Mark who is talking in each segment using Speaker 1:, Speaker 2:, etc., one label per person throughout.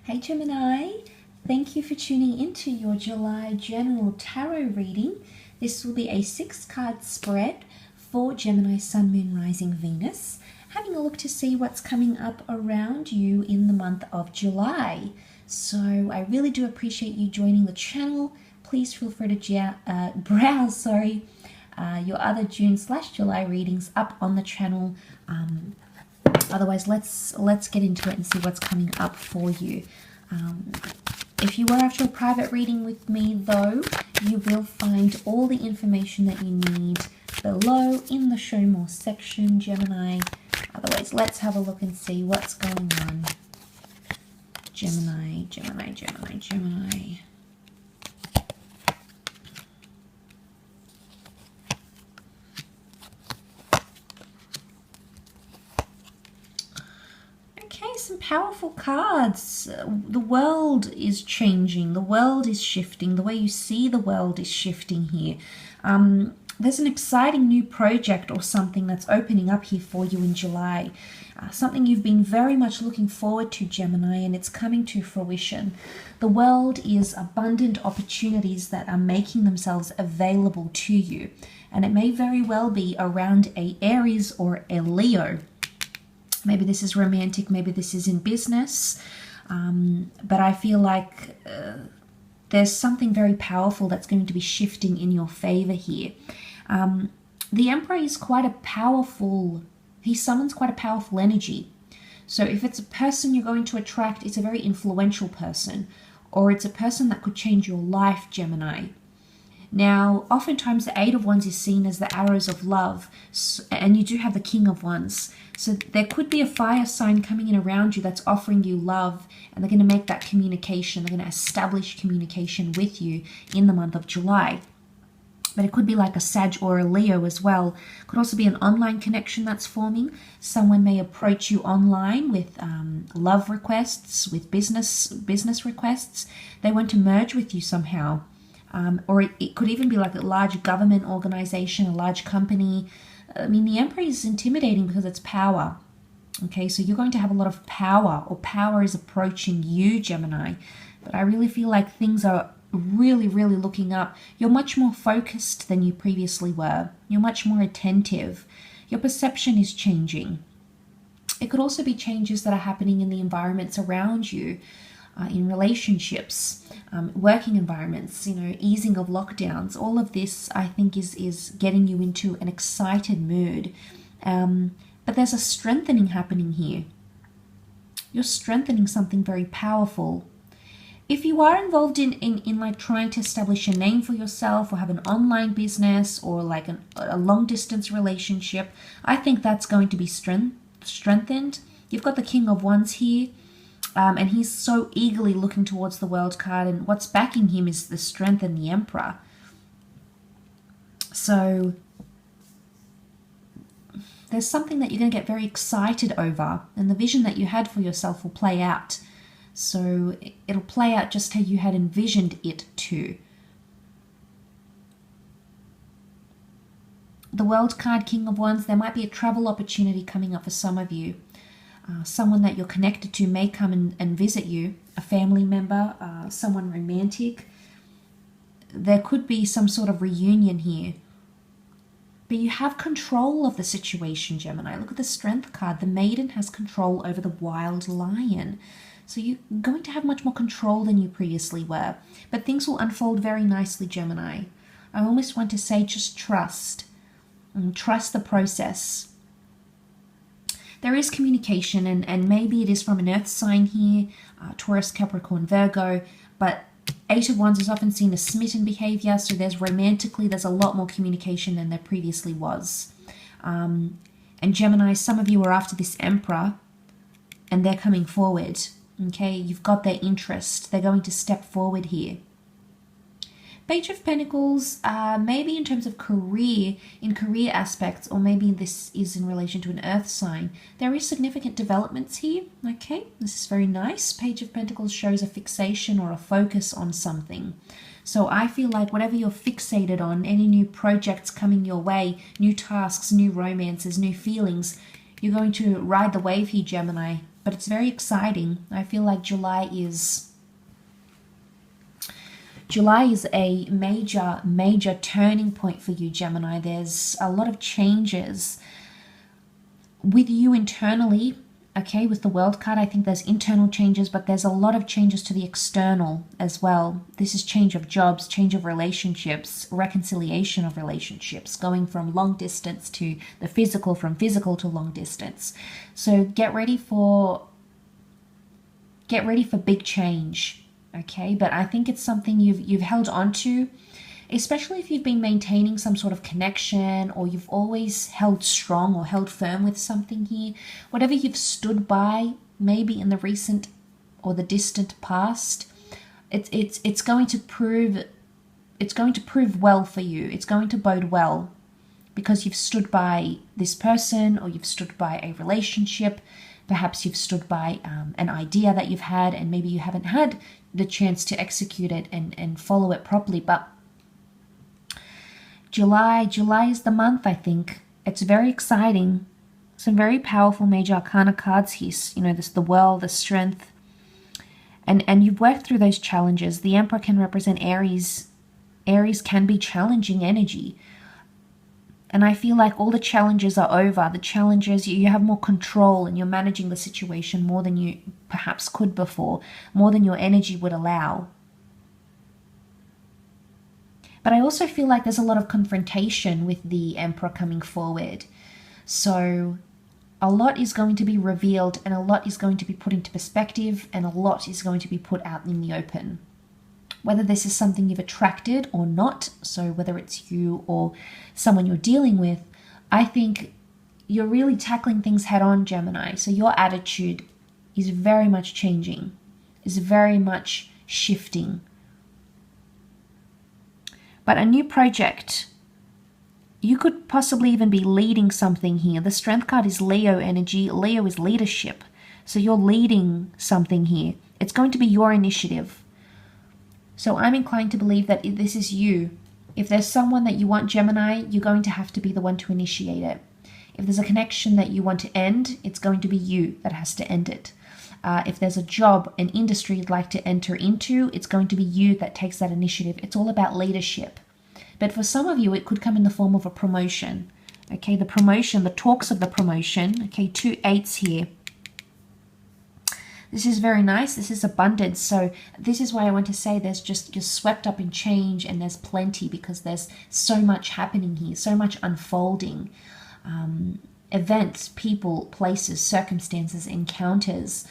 Speaker 1: Hey Gemini, thank you for tuning into your July general tarot reading. This will be a 6-card spread for Gemini, Sun, Moon, Rising, Venus. Having a look to see what's coming up around you in the month of July. So I really do appreciate you joining the channel. Please feel free to browse your other June/July readings up on the channel. Otherwise, let's get into it and see what's coming up for you. If you were after a private reading with me, though, you will find all the information that you need below in the Show More section, Gemini. Otherwise, let's have a look and see what's going on. Gemini, Gemini, Gemini, Gemini. Some powerful cards. The world is changing. The world is shifting. The way you see the world is shifting here. There's an exciting new project or something that's opening up here for you in July. Something you've been very much looking forward to, Gemini, and it's coming to fruition. The world is abundant opportunities that are making themselves available to you. And it may very well be around a Aries or a Leo. Maybe this is romantic, maybe this is in business, but I feel like there's something very powerful that's going to be shifting in your favor here. The Emperor is quite a powerful, he summons quite a powerful energy. So if it's a person you're going to attract, it's a very influential person, or it's a person that could change your life, Gemini. Now, oftentimes the Eight of Wands is seen as the arrows of love, and you do have the King of Wands. So there could be a fire sign coming in around you that's offering you love, and they're going to make that communication. They're going to establish communication with you in the month of July. But it could be like a Sag or a Leo as well. It could also be an online connection that's forming. Someone may approach you online with love requests, with business requests. They want to merge with you somehow. Or it could even be like a large government organization, a large company. I mean, the Emperor is intimidating because it's power. Okay, so you're going to have a lot of power, or power is approaching you, Gemini. But I really feel like things are really, really looking up. You're much more focused than you previously were. You're much more attentive. Your perception is changing. It could also be changes that are happening in the environments around you. In relationships, working environments, easing of lockdowns. All of this, I think, is getting you into an excited mood. But there's a strengthening happening here. You're strengthening something very powerful. If you are involved in like trying to establish a name for yourself, or have an online business, or like a long distance relationship, I think that's going to be strengthened. You've got the King of Wands here. And he's so eagerly looking towards the World card, and what's backing him is the Strength and the Emperor. So there's something that you're going to get very excited over, and the vision that you had for yourself will play out. So it'll play out just how you had envisioned it to. The World card, King of Wands, there might be a travel opportunity coming up for some of you. Someone that you're connected to may come and visit you, a family member, someone romantic. There could be some sort of reunion here. But you have control of the situation, Gemini. Look at the Strength card. The Maiden has control over the Wild Lion. So you're going to have much more control than you previously were. But things will unfold very nicely, Gemini. I almost want to say just trust. And trust the process. There is communication, and maybe it is from an earth sign here, Taurus, Capricorn, Virgo, but Eight of Wands is often seen as smitten behavior, so there's a lot more communication than there previously was. And Gemini, some of you are after this Emperor, and they're coming forward, okay? You've got their interest. They're going to step forward here. Page of Pentacles, maybe in terms of career aspects, or maybe this is in relation to an earth sign. There is significant developments here, okay? This is very nice. Page of Pentacles shows a fixation or a focus on something. So I feel like whatever you're fixated on, any new projects coming your way, new tasks, new romances, new feelings, you're going to ride the wave here, Gemini. but it's very exciting. I feel like July is a major turning point for you, Gemini. There's a lot of changes with you internally. Okay, with the World card, I think there's internal changes, but there's a lot of changes to the external as well. This is change of jobs, change of relationships, reconciliation of relationships, going from long distance to the physical, from physical to long distance. So get ready for big change, okay? But I think it's something you've held on to, especially if you've been maintaining some sort of connection, or you've always held strong or held firm with something here. Whatever you've stood by, maybe in the recent or the distant past, it's going to prove well for you. It's going to bode well because you've stood by this person, or you've stood by a relationship. Perhaps you've stood by an idea that you've had, and maybe you haven't had the chance to execute it and follow it properly, but July is the month, I think. It's very exciting. Some very powerful major arcana cards here. You know, this the World, the Strength. And you've worked through those challenges. The Emperor can represent Aries. Aries can be challenging energy. And I feel like all the challenges are over. The challenges, you have more control, and you're managing the situation more than you perhaps could before, more than your energy would allow. But I also feel like there's a lot of confrontation with the Emperor coming forward. So a lot is going to be revealed, and a lot is going to be put into perspective, and a lot is going to be put out in the open. Whether this is something you've attracted or not, so whether it's you or someone you're dealing with, I think you're really tackling things head on, Gemini. So your attitude is very much changing, is very much shifting. But a new project, you could possibly even be leading something here. The Strength card is Leo energy. Leo is leadership. So you're leading something here. It's going to be your initiative. So I'm inclined to believe that this is you. If there's someone that you want, Gemini, you're going to have to be the one to initiate it. If there's a connection that you want to end, it's going to be you that has to end it. If there's a job, an industry you'd like to enter into, it's going to be you that takes that initiative. It's all about leadership. But for some of you, it could come in the form of a promotion. Okay, the promotion, the talks of the promotion. Okay, 2 8s here. This is very nice. This is abundance. So this is why I want to say you're swept up in change, and there's plenty, because there's so much happening here, so much unfolding. Events, people, places, circumstances, encounters.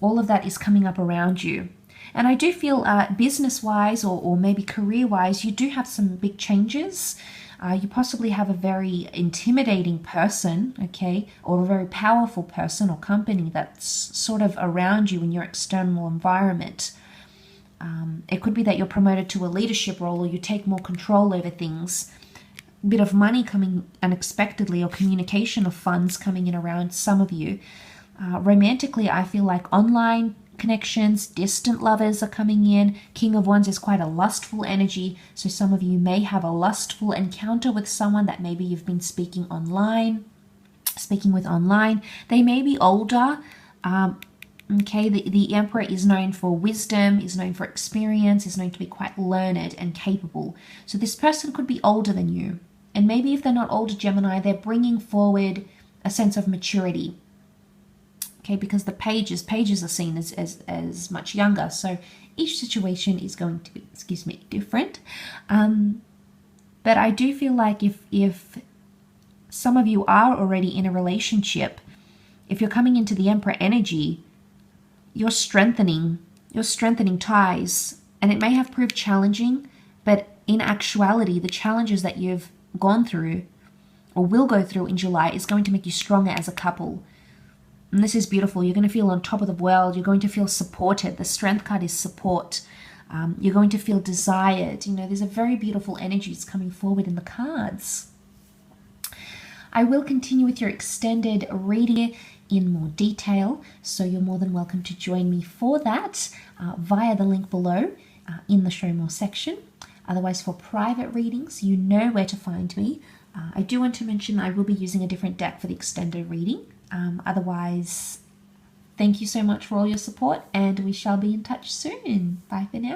Speaker 1: All of that is coming up around you. And I do feel business-wise or maybe career-wise, you do have some big changes. You possibly have a very intimidating person, okay, or a very powerful person or company that's sort of around you in your external environment. It could be that you're promoted to a leadership role, or you take more control over things. A bit of money coming unexpectedly, or communication of funds coming in around some of you. Romantically, I feel like online connections, distant lovers are coming in. King of Wands is quite a lustful energy, so some of you may have a lustful encounter with someone that maybe you've been speaking with online. They may be older. Okay, the Emperor is known for wisdom, is known for experience, is known to be quite learned and capable. So this person could be older than you. And maybe if they're not older, Gemini, they're bringing forward a sense of maturity. Okay, because the pages are seen as much younger. So each situation is going to be, different. But I do feel like if some of you are already in a relationship, if you're coming into the Emperor energy, you're strengthening ties. And it may have proved challenging, but in actuality, the challenges that you've gone through or will go through in July is going to make you stronger as a couple. And this is beautiful. You're going to feel on top of the world. You're going to feel supported. The Strength card is support. You're going to feel desired. You know, there's a very beautiful energies coming forward in the cards. I will continue with your extended reading in more detail, so you're more than welcome to join me for that via the link below in the Show More section. Otherwise, for private readings, you know where to find me. I do want to mention I will be using a different deck for the extended reading. Otherwise, thank you so much for all your support, and we shall be in touch soon. Bye for now.